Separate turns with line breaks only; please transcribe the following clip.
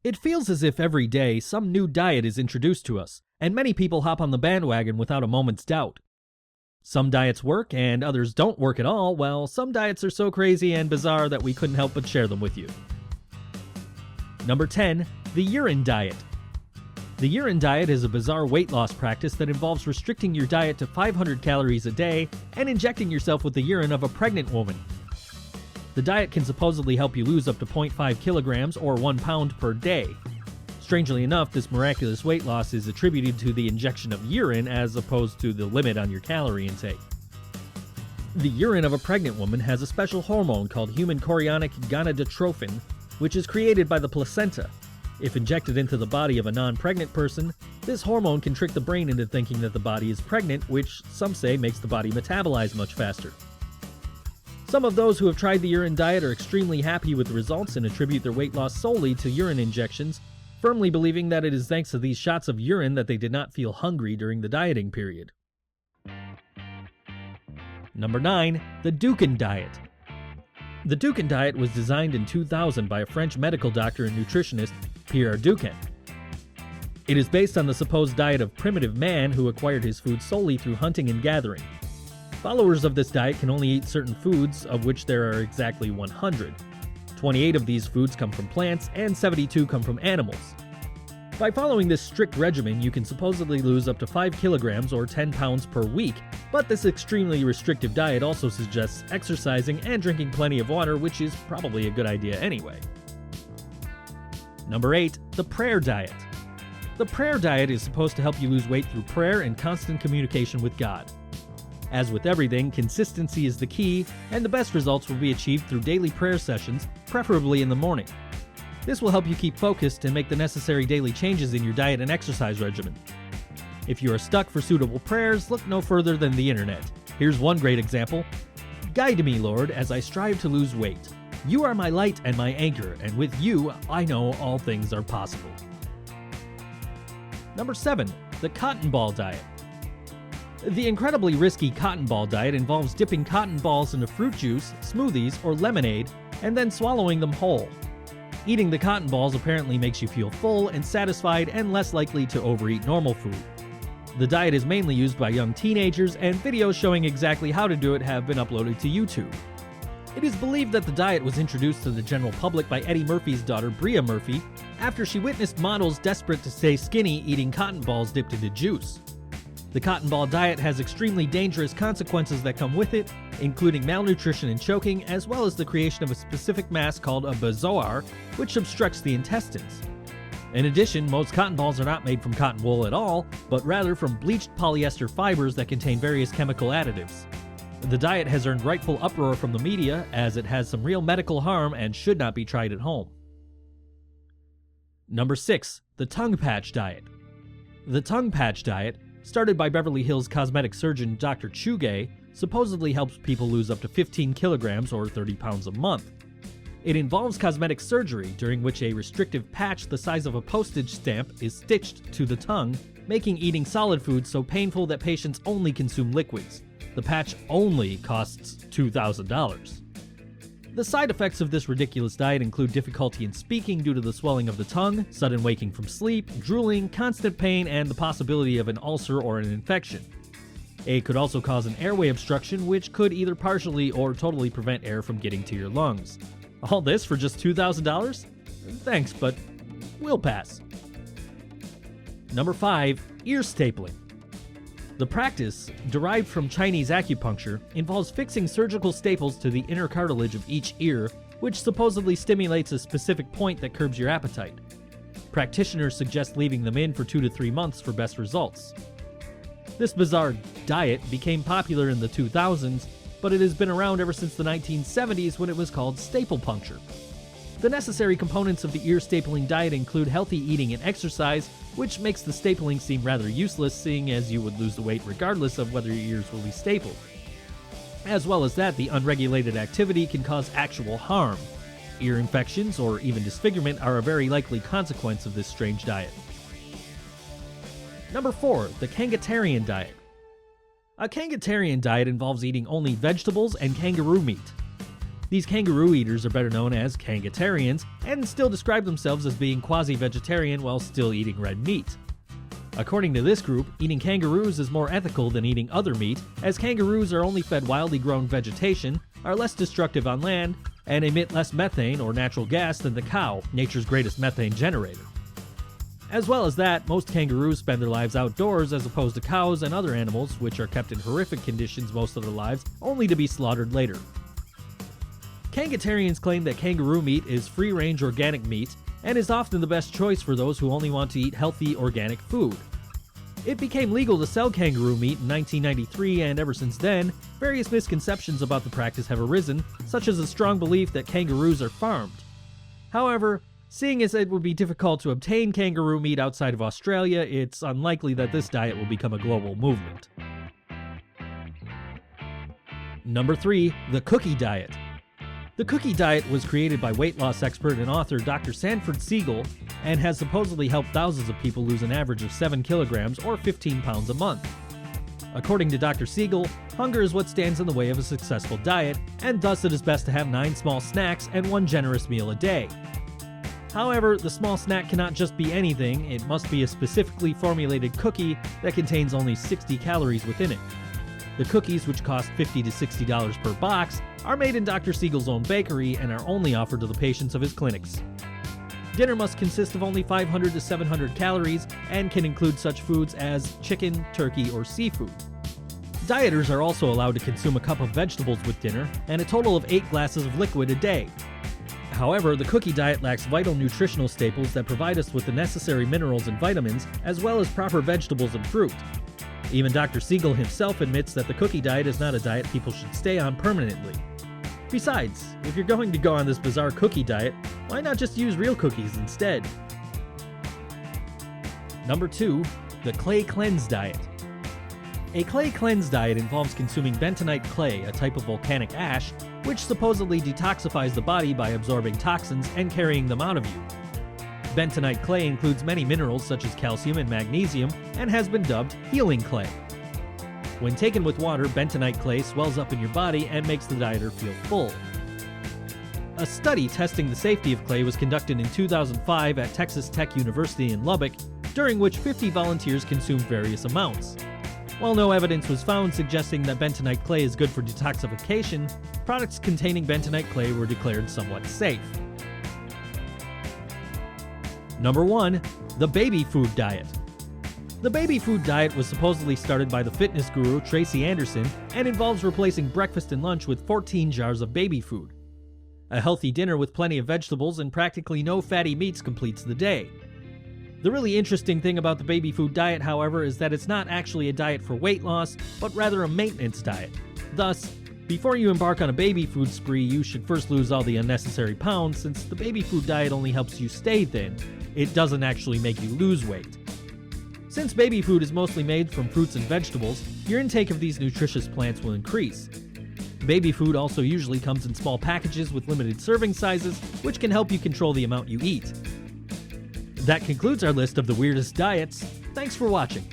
It feels as if every day some new diet is introduced to us, and many people hop on the bandwagon without a moment's doubt. Some diets work and others don't work at all, while some diets are so crazy and bizarre that we couldn't help but share them with you. Number 10. The Urine Diet. The Urine Diet is a bizarre weight loss practice that involves restricting your diet to 500 calories a day and injecting yourself with the urine of a pregnant woman. The diet can supposedly help you lose up to 0.5 kilograms or 1 pound per day. Strangely enough, this miraculous weight loss is attributed to the injection of urine as opposed to the limit on your calorie intake. The urine of a pregnant woman has a special hormone called human chorionic gonadotrophin, which is created by the placenta. If injected into the body of a non-pregnant person, this hormone can trick the brain into thinking that the body is pregnant, which some say makes the body metabolize much faster. Some of those who have tried the urine diet are extremely happy with the results and attribute their weight loss solely to urine injections, firmly believing that it is thanks to these shots of urine that they did not feel hungry during the dieting period. Number 9. The Dukan Diet. The Dukan Diet was designed in 2000 by a French medical doctor and nutritionist, Pierre Dukan. It is based on the supposed diet of primitive man who acquired his food solely through hunting and gathering. Followers of this diet can only eat certain foods, of which there are exactly 100. 28 of these foods come from plants, and 72 come from animals. By following this strict regimen, you can supposedly lose up to 5 kilograms or 10 pounds per week, but this extremely restrictive diet also suggests exercising and drinking plenty of water, which is probably a good idea anyway. Number 8. The Prayer Diet. The Prayer Diet is supposed to help you lose weight through prayer and constant communication with God. As with everything, consistency is the key, and the best results will be achieved through daily prayer sessions, preferably in the morning. This will help you keep focused and make the necessary daily changes in your diet and exercise regimen. If you are stuck for suitable prayers, look no further than the internet. Here's one great example. Guide me, Lord, as I strive to lose weight. You are my light and my anchor, and with you, I know all things are possible. Number 7. The Cotton Ball Diet. The incredibly risky cotton ball diet involves dipping cotton balls into fruit juice, smoothies, or lemonade, and then swallowing them whole. Eating the cotton balls apparently makes you feel full and satisfied and less likely to overeat normal food. The diet is mainly used by young teenagers, and videos showing exactly how to do it have been uploaded to YouTube. It is believed that the diet was introduced to the general public by Eddie Murphy's daughter Bria Murphy after she witnessed models desperate to stay skinny eating cotton balls dipped into juice. The cotton ball diet has extremely dangerous consequences that come with it, including malnutrition and choking, as well as the creation of a specific mass called a bezoar, which obstructs the intestines. In addition, most cotton balls are not made from cotton wool at all, but rather from bleached polyester fibers that contain various chemical additives. The diet has earned rightful uproar from the media, as it has some real medical harm and should not be tried at home. Number 6. The Tongue Patch Diet. The Tongue Patch Diet, started by Beverly Hills cosmetic surgeon Dr. Chuge, supposedly helps people lose up to 15 kilograms or 30 pounds a month. It involves cosmetic surgery, during which a restrictive patch the size of a postage stamp is stitched to the tongue, making eating solid foods so painful that patients only consume liquids. The patch only costs $2,000. The side effects of this ridiculous diet include difficulty in speaking due to the swelling of the tongue, sudden waking from sleep, drooling, constant pain, and the possibility of an ulcer or an infection. It could also cause an airway obstruction, which could either partially or totally prevent air from getting to your lungs. All this for just $2,000? Thanks, but we'll pass. Number 5. Ear stapling. The practice, derived from Chinese acupuncture, involves fixing surgical staples to the inner cartilage of each ear, which supposedly stimulates a specific point that curbs your appetite. Practitioners suggest leaving them in for 2 to 3 months for best results. This bizarre diet became popular in the 2000s, but it has been around ever since the 1970s when it was called staple puncture. The necessary components of the ear stapling diet include healthy eating and exercise, which makes the stapling seem rather useless, seeing as you would lose the weight regardless of whether your ears will be stapled. As well as that, the unregulated activity can cause actual harm. Ear infections or even disfigurement are a very likely consequence of this strange diet. Number 4. The Kangatarian Diet. A Kangatarian diet involves eating only vegetables and kangaroo meat. These kangaroo eaters are better known as Kangatarians and still describe themselves as being quasi-vegetarian while still eating red meat. According to this group, eating kangaroos is more ethical than eating other meat, as kangaroos are only fed wildly grown vegetation, are less destructive on land, and emit less methane or natural gas than the cow, nature's greatest methane generator. As well as that, most kangaroos spend their lives outdoors as opposed to cows and other animals, which are kept in horrific conditions most of their lives, only to be slaughtered later. Kangatarians claim that kangaroo meat is free-range organic meat and is often the best choice for those who only want to eat healthy organic food. It became legal to sell kangaroo meat in 1993, and ever since then, various misconceptions about the practice have arisen, such as a strong belief that kangaroos are farmed. However, seeing as it would be difficult to obtain kangaroo meat outside of Australia, it's unlikely that this diet will become a global movement. Number 3. The Cookie Diet. The Cookie Diet was created by weight loss expert and author Dr. Sanford Siegel and has supposedly helped thousands of people lose an average of 7 kilograms or 15 pounds a month. According to Dr. Siegel, hunger is what stands in the way of a successful diet, and thus it is best to have 9 small snacks and 1 generous meal a day. However, the small snack cannot just be anything, it must be a specifically formulated cookie that contains only 60 calories within it. The cookies, which cost $50 to $60 per box, are made in Dr. Siegel's own bakery and are only offered to the patients of his clinics. Dinner must consist of only 500 to 700 calories and can include such foods as chicken, turkey, or seafood. Dieters are also allowed to consume a cup of vegetables with dinner and a total of 8 glasses of liquid a day. However, the cookie diet lacks vital nutritional staples that provide us with the necessary minerals and vitamins, as well as proper vegetables and fruit. Even Dr. Siegel himself admits that the cookie diet is not a diet people should stay on permanently. Besides, if you're going to go on this bizarre cookie diet, why not just use real cookies instead? Number 2. The Clay Cleanse Diet. A clay cleanse diet involves consuming bentonite clay, a type of volcanic ash, which supposedly detoxifies the body by absorbing toxins and carrying them out of you. Bentonite clay includes many minerals such as calcium and magnesium and has been dubbed healing clay. When taken with water, bentonite clay swells up in your body and makes the dieter feel full. A study testing the safety of clay was conducted in 2005 at Texas Tech University in Lubbock, during which 50 volunteers consumed various amounts. While no evidence was found suggesting that bentonite clay is good for detoxification, products containing bentonite clay were declared somewhat safe. Number 1. The Baby Food Diet. The baby food diet was supposedly started by the fitness guru Tracy Anderson and involves replacing breakfast and lunch with 14 jars of baby food. A healthy dinner with plenty of vegetables and practically no fatty meats completes the day. The really interesting thing about the baby food diet, however, is that it's not actually a diet for weight loss, but rather a maintenance diet. Thus, before you embark on a baby food spree, you should first lose all the unnecessary pounds, since the baby food diet only helps you stay thin. It doesn't actually make you lose weight. Since baby food is mostly made from fruits and vegetables, your intake of these nutritious plants will increase. Baby food also usually comes in small packages with limited serving sizes, which can help you control the amount you eat. That concludes our list of the weirdest diets. Thanks for watching.